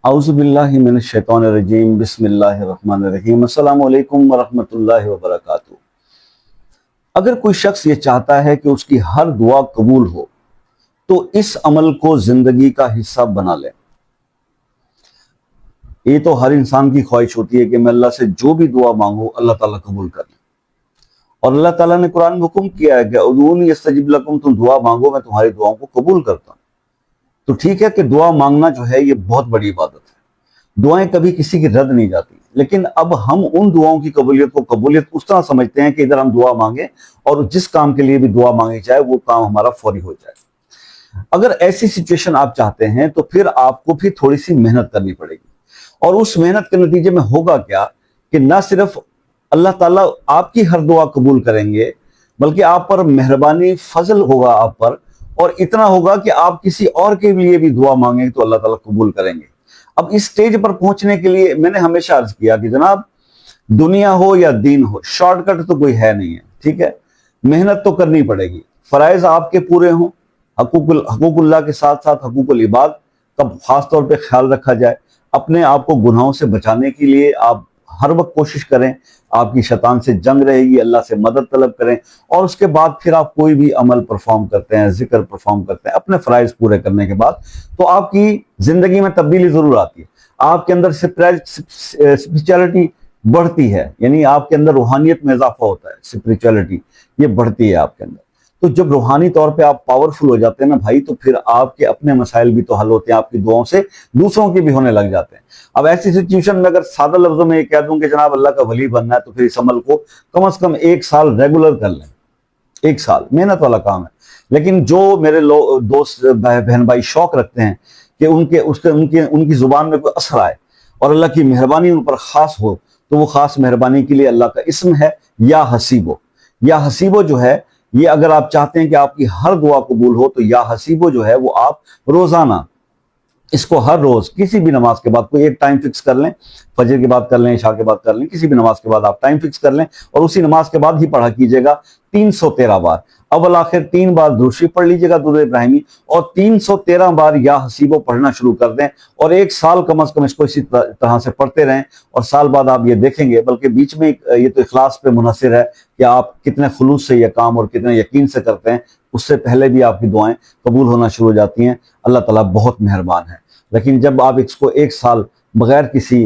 اعوذ باللہ من الشیطان الرجیم بسم اللہ الرحمن الرحیم السلام علیکم ورحمۃ اللہ وبرکاتہ۔ اگر کوئی شخص یہ چاہتا ہے کہ اس کی ہر دعا قبول ہو تو اس عمل کو زندگی کا حصہ بنا لے۔ یہ تو ہر انسان کی خواہش ہوتی ہے کہ میں اللہ سے جو بھی دعا مانگوں اللہ تعالیٰ قبول کر لے، اور اللہ تعالیٰ نے قرآن میں حکم کیا ہے کہ ادعونی استجب لکم، تم دعا مانگو میں تمہاری دعاؤں کو قبول کرتا ہوں۔ تو ٹھیک ہے کہ دعا مانگنا جو ہے یہ بہت بڑی عبادت ہے، دعائیں کبھی کسی کی رد نہیں جاتی، لیکن اب ہم ان دعاؤں کی قبولیت اس طرح سمجھتے ہیں کہ ادھر ہم دعا مانگیں اور جس کام کے لیے بھی دعا مانگی جائے وہ کام ہمارا فوری ہو جائے۔ اگر ایسی سچویشن آپ چاہتے ہیں تو پھر آپ کو بھی تھوڑی سی محنت کرنی پڑے گی، اور اس محنت کے نتیجے میں ہوگا کیا کہ نہ صرف اللہ تعالیٰ آپ کی ہر دعا قبول کریں گے بلکہ آپ پر مہربانی فضل ہوگا آپ پر، اور اتنا ہوگا کہ آپ کسی اور کے لیے بھی دعا مانگیں تو اللہ تعالیٰ قبول کریں گے۔ اب اس سٹیج پر پہنچنے کے لیے میں نے ہمیشہ عرض کیا کہ جناب دنیا ہو یا دین ہو، شارٹ کٹ تو کوئی ہے نہیں ہے، ٹھیک ہے؟ محنت تو کرنی پڑے گی، فرائض آپ کے پورے ہوں، حقوق اللہ کے ساتھ ساتھ حقوق العباد کا خاص طور پہ خیال رکھا جائے، اپنے آپ کو گناہوں سے بچانے کے لیے آپ ہر وقت کوشش کریں، آپ کی شیطان سے جنگ رہے گی، اللہ سے مدد طلب کریں، اور اس کے بعد پھر آپ کوئی بھی عمل پرفارم کرتے ہیں، ذکر پرفارم کرتے ہیں اپنے فرائض پورے کرنے کے بعد، تو آپ کی زندگی میں تبدیلی ضرور آتی ہے، آپ کے اندر اسپرچولیٹی بڑھتی ہے، یعنی آپ کے اندر روحانیت میں اضافہ ہوتا ہے، اسپرچولیٹی یہ بڑھتی ہے آپ کے اندر۔ تو جب روحانی طور پہ آپ پاورفل ہو جاتے ہیں نا بھائی، تو پھر آپ کے اپنے مسائل بھی تو حل ہوتے ہیں، آپ کی دعاؤں سے دوسروں کے بھی ہونے لگ جاتے ہیں۔ اب ایسی سچویشن میں اگر سادہ لفظوں میں یہ کہہ دوں کہ جناب اللہ کا ولی بننا ہے تو پھر اس عمل کو کم از کم 1 سال ریگولر کر لیں، 1 سال محنت والا کام ہے۔ لیکن جو میرے دوست بہن بھائی شوق رکھتے ہیں کہ ان کی زبان میں کوئی اثر آئے اور اللہ کی مہربانی ان پر خاص ہو، تو وہ خاص مہربانی کے لیے اللہ کا اسم ہے یا حسیبو۔ یا حسیبو جو ہے یہ اگر آپ چاہتے ہیں کہ آپ کی ہر دعا قبول ہو تو یا حسیبو جو ہے وہ آپ روزانہ اس کو ہر روز کسی بھی نماز کے بعد کوئی ایک ٹائم فکس کر لیں، فجر کے بعد کر لیں، عشاء کے بعد کر لیں، کسی بھی نماز کے بعد آپ ٹائم فکس کر لیں، اور اسی نماز کے بعد ہی پڑھا کیجئے گا 313 بار، اول آخر 3 بار درود شریف پڑھ لیجئے گا، درود ابراہیمی، اور 313 بار یا حسیبو پڑھنا شروع کر دیں، اور 1 سال کم از کم اس کو اسی طرح سے پڑھتے رہیں، اور سال بعد آپ یہ دیکھیں گے، بلکہ بیچ میں یہ تو اخلاص پہ منحصر ہے کہ آپ کتنے خلوص سے یہ کام اور کتنے یقین سے کرتے ہیں، اس سے پہلے بھی آپ کی دعائیں قبول ہونا شروع ہو جاتی ہیں۔ اللہ تعالیٰ بہت مہربان ہے۔ لیکن جب آپ اس کو 1 سال بغیر کسی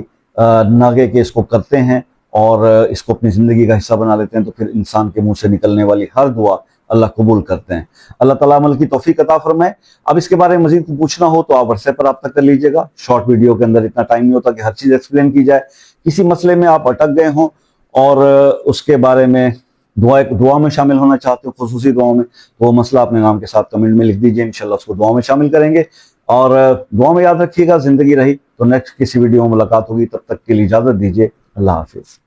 ناغے کے اس کو کرتے ہیں اور اس کو اپنی زندگی کا حصہ بنا لیتے ہیں تو پھر انسان کے منہ سے نکلنے والی ہر دعا اللہ قبول کرتے ہیں۔ اللہ تعالیٰ عمل کی توفیق عطا فرمائے۔ اب اس کے بارے میں مزید پوچھنا ہو تو آپ واٹس ایپ پر رابطہ کر لیجئے گا، شارٹ ویڈیو کے اندر اتنا ٹائم نہیں ہوتا کہ ہر چیز ایکسپلین کی جائے۔ کسی مسئلے میں آپ اٹک گئے ہوں اور اس کے بارے میں دعا میں شامل ہونا چاہتے ہو، خصوصی دعاؤں میں، تو وہ مسئلہ اپنے نام کے ساتھ کمنٹ میں لکھ دیجئے، انشاءاللہ اس کو دعا میں شامل کریں گے۔ اور دعا میں یاد رکھیے گا، زندگی رہی تو نیکسٹ کسی ویڈیو میں ملاقات ہوگی، تب تک کے لیے اجازت دیجیے، اللہ حافظ۔